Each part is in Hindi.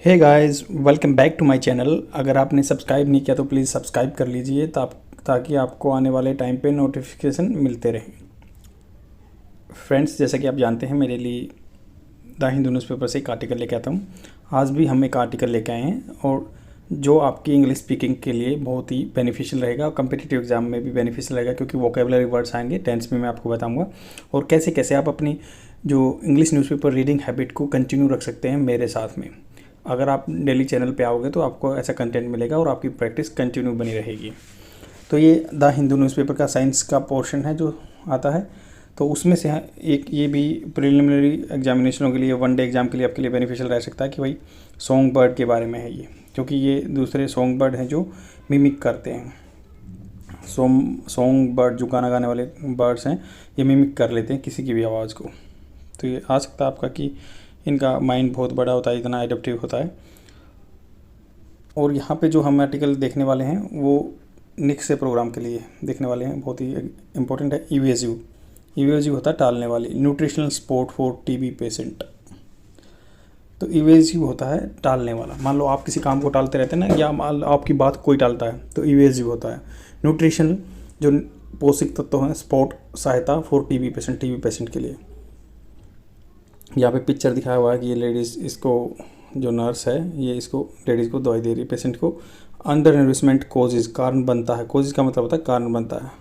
Hey guys, welcome back to my channel. अगर आपने सब्सक्राइब नहीं किया तो प्लीज़ सब्सक्राइब कर लीजिए ताकि आपको आने वाले टाइम पे नोटिफिकेशन मिलते रहें। फ्रेंड्स, जैसा कि आप जानते हैं, मेरे लिए द हिंदू न्यूज़पेपर से एक आर्टिकल लेके आता हूँ। आज भी हम एक आर्टिकल लेके आए हैं और जो आपकी इंग्लिश स्पीकिंग के लिए बहुत ही बेनिफिशियल रहेगा और कम्पिटिटिव एग्जाम में भी बेनिफिशियल रहेगा, क्योंकि वोकेबलरी वर्ड्स आएंगे टेंस में मैं आपको बताऊँगा और कैसे कैसे आप अपनी जो इंग्लिश न्यूज़पेपर रीडिंग हैबिट को कंटिन्यू रख सकते हैं मेरे साथ में। अगर आप डेली चैनल पे आओगे तो आपको ऐसा कंटेंट मिलेगा और आपकी प्रैक्टिस कंटिन्यू बनी रहेगी। तो ये द हिंदू न्यूज़पेपर का साइंस का पोर्शन है जो आता है, तो उसमें से एक ये भी प्रिलिमिनरी एग्जामिनेशनों के लिए, वन डे एग्ज़ाम के लिए आपके लिए बेनिफिशियल रह सकता है कि भाई सॉन्ग बर्ड के बारे में है ये, क्योंकि ये दूसरे सॉन्ग बर्ड हैं जो मिमिक करते हैं। सॉन्ग बर्ड जो गाना गाने वाले बर्ड्स हैं, ये मिमिक कर लेते हैं किसी की भी आवाज़ को। तो ये आ सकता है आपका कि इनका माइंड बहुत बड़ा होता है, इतना एडेप्टिव होता है। और यहाँ पे जो हम आर्टिकल देखने वाले हैं वो निक्स से प्रोग्राम के लिए देखने वाले हैं, बहुत ही इंपॉर्टेंट है। ईवीएसयू, ईवीएसयू होता है टालने वाली, nutritional support for TB patient. तो ईवीएसयू होता है टालने वाला। मान लो आप किसी काम को टालते रहते हैं ना, या मान लो आपकी बात कोई टालता है, तो ईवीएसयू होता है। न्यूट्रिशन जो पौष्टिक तत्व हैं, सपोर्ट सहायता for TB patient, TB patient के लिए। यहाँ पे पिक्चर दिखाया हुआ है कि ये लेडीज़, इसको जो नर्स है ये इसको लेडीज़ को दवाई दे रही है, पेशेंट को। अंडर नरिशमेंट कोजेज, कारण बनता है। कोजेज का मतलब होता है कारण बनता है।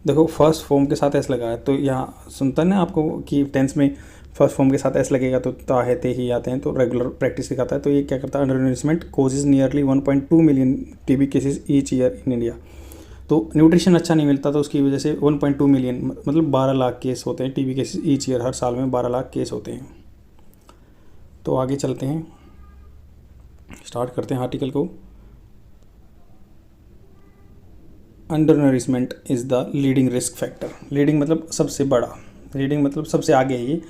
देखो फर्स्ट फॉर्म के साथ एस लगा है, तो यहाँ सुनता है ना आपको कि टेंस में फर्स्ट फॉर्म के साथ एस लगेगा तो ताहते ही आते हैं, तो रेगुलर प्रैक्टिस दिखाता है। तो ये क्या करता है, under nourishment causes nearly 1.2 million TB cases each year in India. तो न्यूट्रिशन अच्छा नहीं मिलता तो उसकी वजह से 1.2 मिलियन मतलब 12 लाख केस होते हैं टीबी केसेस ईच ईयर, हर साल में 12 लाख केस होते हैं। तो आगे चलते हैं, स्टार्ट करते हैं आर्टिकल को। Under nourishment is the leading risk factor. Leading मतलब सबसे बड़ा, लीडिंग मतलब सबसे आगे है। ये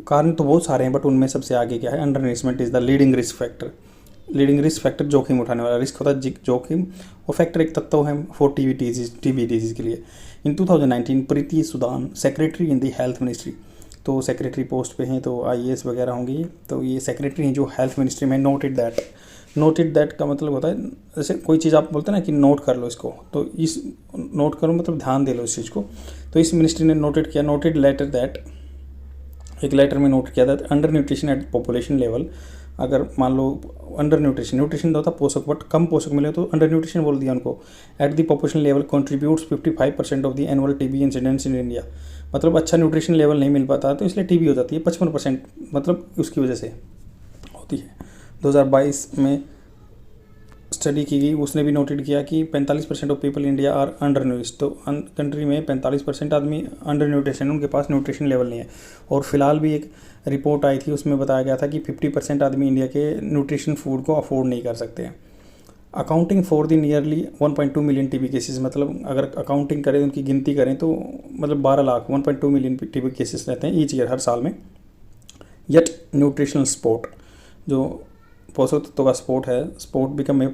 कारण तो बहुत सारे हैं बट उनमें सबसे आगे क्या है, under nourishment is the leading risk factor. Leading risk factor जोखिम उठाने वाला, रिस्क होता है जोखिम, और फैक्टर एक तत्व है फॉर टीबी डिजीज़ के लिए। In 2019 Preeti Sudan, secretary in the health ministry, तो सेक्रेटरी पोस्ट पे हैं, तो आईएएस वगैरह होंगी। तो ये सेक्रेटरी हैं जो हेल्थ मिनिस्ट्री में। नोटेड दैट का मतलब होता है, जैसे कोई चीज़ आप बोलते हैं ना कि नोट कर लो इसको, तो इस नोट करो मतलब ध्यान दे लो इस चीज़ को। तो इस मिनिस्ट्री ने नोटेड किया, नोटेड लेटर दैट, एक लेटर में नोट किया था under nutrition at population level. अगर मान लो अंडर न्यूट्रिशन, न्यूट्रिशन होता पोषक बट कम पोषक मिले तो अंडर न्यूट्रिशन बोल दिया उनको। At the population level contributes 55% of the annual TB incidents in India. मतलब अच्छा न्यूट्रिशन लेवल नहीं मिल पाता तो इसलिए टीबी हो जाती है 55%, मतलब उसकी वजह से होती है। 2022 में स्टडी की गई, उसने भी नोटेड किया कि 45% of people India are undernutrition. तो कंट्री में 45% आदमी अंडर न्यूट्रिशन, उनके पास न्यूट्रिशन लेवल नहीं है। और फिलहाल भी एक रिपोर्ट आई थी, उसमें बताया गया था कि 50% आदमी इंडिया के न्यूट्रिशन फूड को अफोर्ड नहीं कर सकते हैं। Accounting for the nearly 1.2 million TB cases, मतलब अगर अकाउंटिंग करें, उनकी गिनती करें तो मतलब 12 लाख 1.2 मिलियन टीबी केसेस रहते हैं ईच ईयर, हर साल में। येट न्यूट्रिशनल सपोर्ट, जो पोषक तत्वों का सपोर्ट है, support become a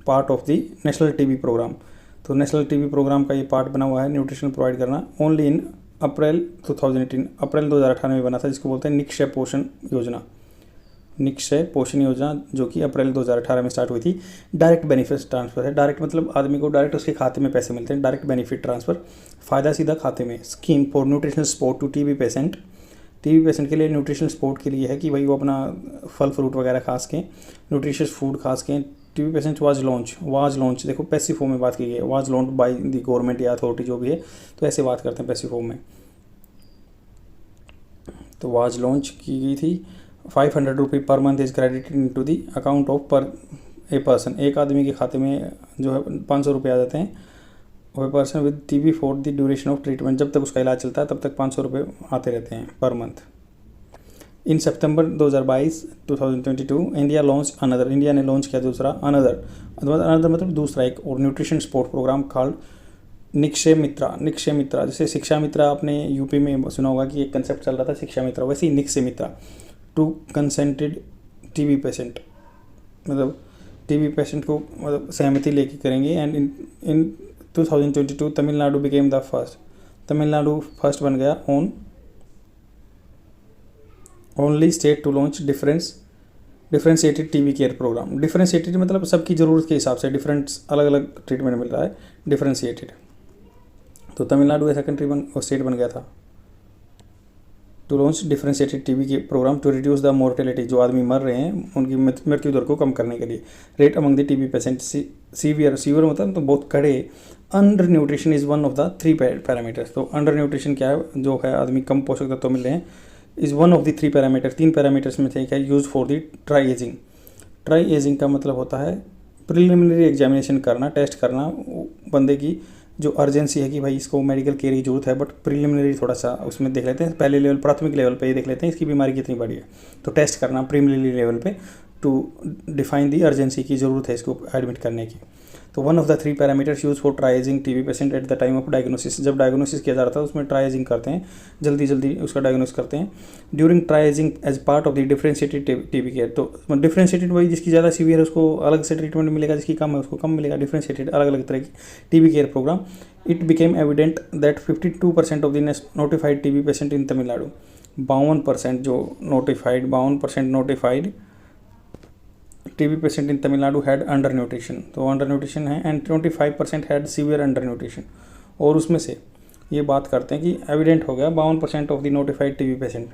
part of the national TB program. तो नेशनल टीबी प्रोग्राम का ये पार्ट बना हुआ है न्यूट्रिशन प्रोवाइड करना। ओनली इन अप्रैल 2018, अप्रैल 2018 में बना था, जिसको बोलते हैं निक्षय पोषण योजना। निक्षय पोषण योजना जो कि अप्रैल 2018 में स्टार्ट हुई थी। डायरेक्ट बेनिफिट ट्रांसफर है, डायरेक्ट मतलब आदमी को डायरेक्ट उसके खाते में पैसे मिलते हैं, डायरेक्ट बेनिफिट ट्रांसफर, फ़ायदा सीधा खाते में। Scheme for nutritional support to TB patient, TB patient के लिए न्यूट्रिशनल सपोर्ट के लिए है कि भाई वो अपना फल फ्रूट वगैरह खा सकें, न्यूट्रिशियस फूड खा सकें। टीबी पेशेंट वाज लॉन्च, देखो पैसिव फॉर्म में बात की गई है, was launch by the government या अथॉरिटी जो भी है, तो ऐसे बात करते हैं पैसिव फॉर्म में। तो वाज लॉन्च की गई थी। 500 रुपये per month is credited into the account of पर ए पर्सन, एक आदमी के खाते में जो है 500 रुपये आ जाते हैं। और person with TB for the duration of treatment, जब तक उसका इलाज चलता है तब तक 500 रुपये आते रहते हैं पर मंथ। इन सितंबर 2022 इंडिया लॉन्च अनदर, इंडिया ने लॉन्च किया दूसरा अनदर मतलब दूसरा एक और nutrition support program called Nikshay Mitra. जैसे शिक्षा मित्रा आपने यूपी में सुना होगा कि एक कंसेप्ट चल रहा था शिक्षा मित्रा, वैसे ही Nikshay Mitra to consented TB patient, मतलब टीबी पेशेंट को मतलब सहमति लेके करेंगे। And in 2022 Tamil Nadu became the first, Tamil Nadu first बन गया on only state to launch difference differentiated TB care program, differentiated मतलब सबकी ज़रूरत के हिसाब से डिफरेंट अलग अलग ट्रीटमेंट मिल रहा है, डिफ्रेंशिएटेड। तो तमिलनाडु ऐसा कंट्री स्टेट बन गया था टू लॉन्च डिफ्रेंशिएटेड टीबी के program to reduce the mortality, जो आदमी मर रहे हैं उनकी मृत्यु दर को कम करने के लिए, rate among the TB patient severe मतलब तो बहुत कड़े। Under nutrition is one of the 3 parameters. तो अंडर न्यूट्रिशन क्या है, जो है आदमी कम पोषक तत्व मिल रहे हैं, is one of the 3 parameter, 3 parameters में से एक है use for the try ageing. Try ageing का मतलब होता है प्रिलिमिनरी एग्जामिनेशन करना, टेस्ट करना बंदे की जो अर्जेंसी है कि भाई इसको मेडिकल केयर की जरूरत है, बट प्रिलिमिनरी थोड़ा सा उसमें देख लेते हैं, पहले लेवल प्राथमिक लेवल पे ये देख लेते हैं इसकी बीमारी कितनी बड़ी है, तो टेस्ट करना प्रिलिमिनरी लेवल पे टू डिफाइन दी अर्जेंसी की ज़रूरत है इसको एडमिट करने की। तो one of the 3 parameters use for triaging TB patient at the time of diagnosis, जब डायग्नोसिस किया जा रहा था उसमें ट्राइजिंग करते हैं, जल्दी जल्दी उसका डायग्नोस करते हैं। During triaging as part of the differentiated TB care, तो डिफ्रेंशिएटेड वही जिसकी ज़्यादा सीवियर है उसको अलग से ट्रीटमेंट मिलेगा, जिसकी कम है उसको कम मिलेगा, डिफ्रेंशिएटेड अलग अलग तरह की TB care program. It became evident that 52% of the notified TB patient in Tamil Nadu, 52% जो notified 52% notified TB patient in Tamil Nadu had under nutrition, तो अंडर न्यूट्रिशन है, and 25% had severe under nutrition. और उसमें से ये बात करते हैं कि एविडेंट हो गया 52% of the notified TB patient,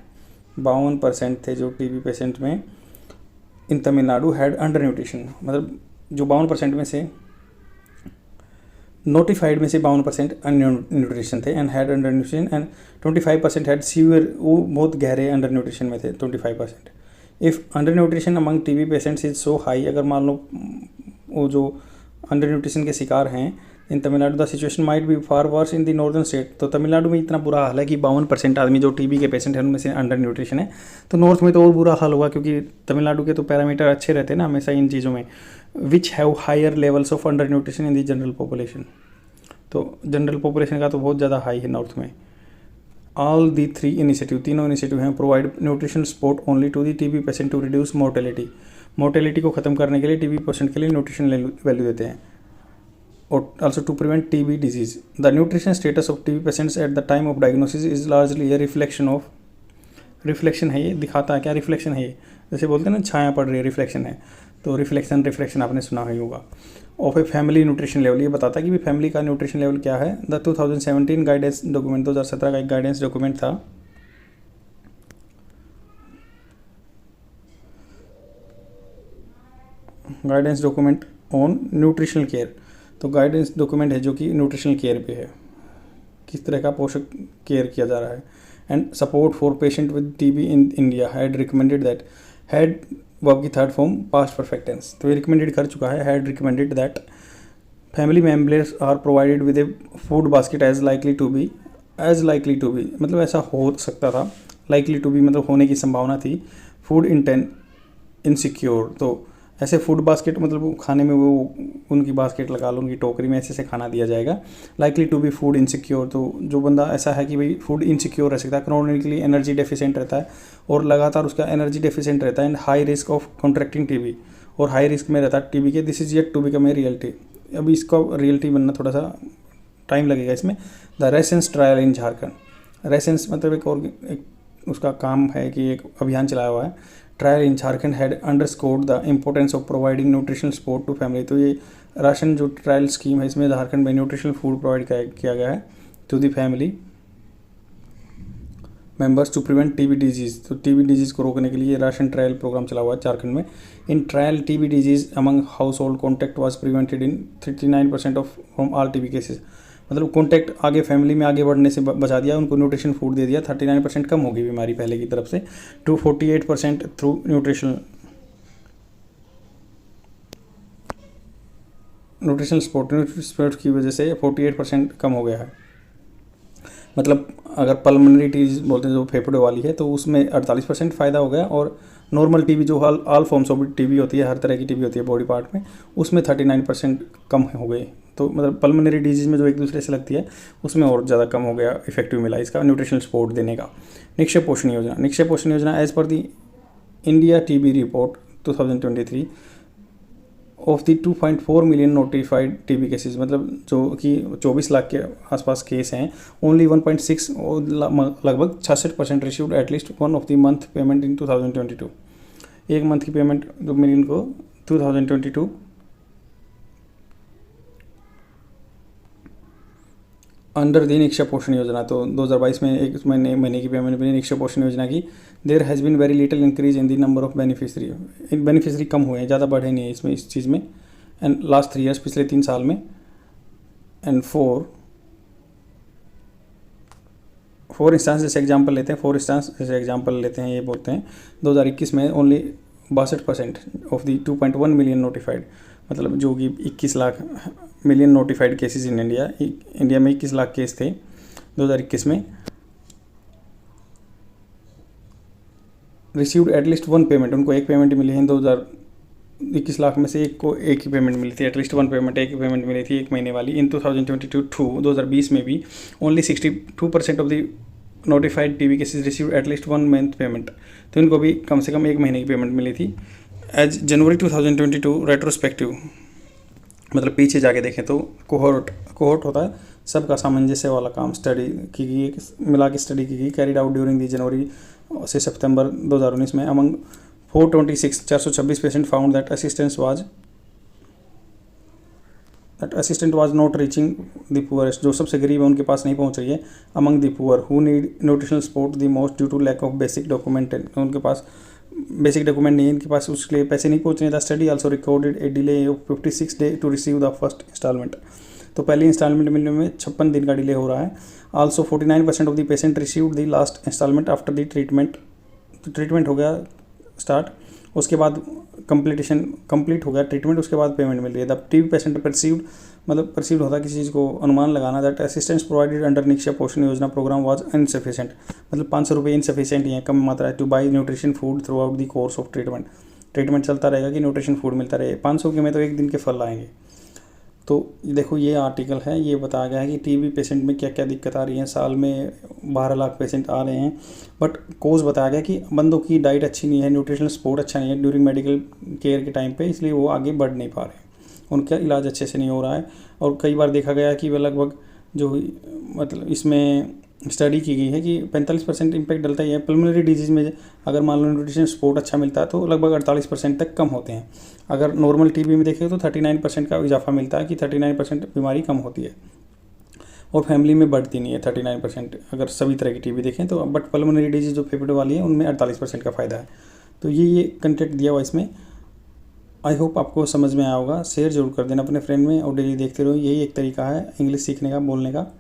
52% थे जो टीबी पेशेंट में इन तमिलनाडु हैड अंडर न्यूट्रिशन, मतलब जो 52% में से नोटिफाइड में से 52% न्यूट्रिशन थे and had under nutrition, and 25% had severe, वो बहुत गहरे अंडर न्यूट्रिशन में थे 25%। If under nutrition among TB patients is so high, अगर मान लो वो जो अंडर न्यूट्रिशन के शिकार हैं in Tamil Nadu, the situation might be far worse in the northern state. तो तमिलनाडु में इतना बुरा हाल है कि 52% आदमी जो टीबी के पेशेंट हैं उनमें से अंडर न्यूट्रिशन है, तो नॉर्थ में तो और बुरा हाल हुआ, क्योंकि तमिलनाडु के तो पैरामीटर अच्छे रहते हैं ना हमेशा इन चीज़ों में, which have higher levels of under nutrition in the general population. तो जनरल पॉपुलेशन का तो बहुत ज़्यादा हाई है नॉर्थ में। ऑल दी 3 इनिशिएटिव, तीनों इनिशिएटिव हैं, provide nutritional support only to the TB patient to reduce mortality, mortality को ख़त्म करने के लिए टीबी पेशेंट के लिए न्यूट्रिशन वैल्यू देते हैं, और also to prevent TB disease. The nutrition status of TB patients at the time of diagnosis is largely a reflection of, reflection है ये, दिखाता है क्या, रिफ्लेक्शन है ये, जैसे बोलते हैं ना छाया पड़ रही है, रिफ्लेक्शन है, तो रिफ्लेक्शन आपने सुना ही होगा। Of a family nutrition level, ये बताता है कि भी फैमिली का न्यूट्रिशन लेवल क्या है। द 2017 गाइडेंस डॉक्यूमेंट, 2017 का एक गाइडेंस डॉक्यूमेंट था, guidance document on nutritional care. तो गाइडेंस डॉक्यूमेंट है जो कि न्यूट्रिशनल केयर पे है, किस तरह का पोषक केयर किया जा रहा है। And support for patient with TB in India had recommended that, had verb की third form past perfect tense, तो ये रिकमेंडेड कर चुका है, had recommended that family members are provided with a food basket as likely to be, मतलब ऐसा हो सकता था, लाइकली टू बी मतलब होने की संभावना थी, फूड इनसिक्योर, तो ऐसे फूड बास्केट मतलब खाने में वो उनकी बास्केट लगा लो, उनकी टोकरी में ऐसे खाना दिया जाएगा। Likely to be food insecure, तो जो बंदा ऐसा है कि भाई फूड इनसिक्योर रह सकता है, क्रॉनिकली एनर्जी डेफिशिएंट रहता है और लगातार उसका एनर्जी डेफिशिएंट रहता है, and high risk of contracting TB, और हाई रिस्क में रहता है टीबी के। This is yet to become a reality, अभी इसका रियलिटी बनना थोड़ा सा टाइम लगेगा इसमें। The rations trial in Jharkhand, rations मतलब एक उसका काम है कि एक अभियान चलाया हुआ है, trial in Jharkhand had underscored the importance of providing nutritional support to family. तो ये राशन जो ट्रायल स्कीम है इसमें झारखंड में न्यूट्रिशनल फूड प्रोवाइड किया गया है to the family members to prevent TB disease. तो टीबी डिजीज़ को रोकने के लिए राशन ट्रायल प्रोग्राम चला हुआ है झारखंड में। In trial TB disease among house hold contact was prevented in 39% of from all TB cases, मतलब कॉन्टैक्ट आगे फैमिली में आगे बढ़ने से बचा दिया, उनको न्यूट्रिशन फूड दे दिया, 39% कम होगी बीमारी पहले की तरफ से, टू 48% थ्रू न्यूट्रिशनल सपोर्ट की वजह से 48% कम हो गया है। मतलब अगर पल्मोनरी डिजीज बोलते हैं जो फेफड़े वाली है तो उसमें 48% फ़ायदा हो गया, और नॉर्मल टीबी जो ऑल फॉर्म्स ऑफ टीबी होती है, हर तरह की टीबी होती है बॉडी पार्ट में, उसमें 39% कम हो गए। तो मतलब पल्मोनरी डिजीज़ में जो एक दूसरे से लगती है उसमें और ज़्यादा कम हो गया, इफेक्टिव मिला इसका न्यूट्रिशनल सपोर्ट देने का। निक्षय पोषण Yojana as per the India TB report 2023 of the 2.4 million notified TB cases, मतलब जो कि 24 लाख के आसपास केस हैं, ओनली 1.6 लगभग 66% received at least one of the month payment in 2022। एक मंथ की पेमेंट जो मिली इनको 2022 अंडर दी निक्षा पोषण योजना। तो 2022 में एक महीने की पेमेंट मिली निक्षा पोषण योजना की। There has been very little increase in the number of beneficiary, beneficiary कम हुए हैं, ज़्यादा बढ़े नहीं है इसमें इस चीज़ में। एंड लास्ट 3 ईयर्स, पिछले 3 साल में। एंड फोर इंस्टांस जैसे एग्जाम्पल लेते हैं, 4 इंस्टांस जैसे एग्जाम्पल लेते हैं, ये बोलते हैं 2021 में only 62% of the 2.1 million notified, मतलब जो कि 21 lakh million notified cases in India में 21 लाख केस थे 2021 में। रिसीव्ड एटलीस्ट 1 पेमेंट, उनको एक पेमेंट मिली है 2021 लाख में से एक को एक ही पेमेंट मिली थी, एटलीस्ट 1 पेमेंट, एक ही पेमेंट मिली थी 1 महीने वाली। इन 2020 में भी only 62% of the notified TB cases received at least 1 month payment, तो इनको भी कम से कम 1 महीने की पेमेंट मिली थी। एज जनवरी 2022 रेट्रोस्पेक्टिव, मतलब पीछे जाके देखें तो कोहोर्ट होता है सबका सामंजस्य वाला काम, स्टडी की गई, मिला के स्टडी की गई, कैरिड आउट ड्यूरिंग दी जनवरी से सितंबर 2019 में। Among 426 patient found that assistant was not reaching the poorest, जो सबसे गरीब है उनके पास नहीं पहुंच रही है। Among the poor who need nutritional support the most due to lack of basic document, उनके पास बेसिक डॉक्यूमेंट नहीं है, इनके पास उसके लिए पैसे नहीं पहुंच रहे। The study also recorded a delay of 56 day to receive the first installment, तो पहली इंस्टॉलमेंट मिलने में 56 दिन का डिले हो रहा है। Also 49% of the patient received the last installment after the treatment हो गया स्टार्ट, उसके बाद कंप्लीट हो गया ट्रीटमेंट, उसके बाद पेमेंट मिल रही है। द टीबी पेशेंट परसीव्ड होता है किसी चीज़ को अनुमान लगाना, that assistance provided under Niksha Poshan योजना प्रोग्राम वाज इनसफिशिएंट, मतलब 500 रुपये इनसफिशिएंट ही है, कम मात्रा है, two by nutrition food through out the course of treatment चलता रहेगा कि न्यूट्रिशन फूड मिलता रहे। 500 के में तो एक दिन के फल आएंगे। तो देखो ये आर्टिकल है, ये बताया गया है कि टीबी पेशेंट में क्या क्या दिक्कत आ रही है। साल में 12 लाख पेशेंट आ रहे हैं, बट कोज बताया गया कि बंदों की डाइट अच्छी नहीं है, न्यूट्रिशनल सपोर्ट अच्छा नहीं है ड्यूरिंग मेडिकल केयर के टाइम पे, इसलिए वो आगे बढ़ नहीं पा रहे, उनका इलाज अच्छे से नहीं हो रहा है। और कई बार देखा गया कि वह लगभग जो मतलब इसमें स्टडी की गई है कि 45% इम्पैक्ट डलता ही है। पल्मोनरी डिजीज़ में अगर मान लो न्यूट्रिशन सपोर्ट अच्छा मिलता है तो लगभग 48% तक कम होते हैं। अगर नॉर्मल टीबी में देखें तो 39% का इजाफा मिलता है कि 39% बीमारी कम होती है और फैमिली में बढ़ती नहीं है 39%, अगर सभी तरह की टीबी देखें तो। बट पल्मोनरी डिजीज़ जो फेफड़े वाली है उनमें 48% का फ़ायदा है। तो ये कंटेंट दिया हुआ इसमें, आई होप आपको समझ में आया होगा। शेयर जरूर कर देना अपने फ्रेंड में और डेली देखते रहो, यही एक तरीका है इंग्लिश सीखने का, बोलने का।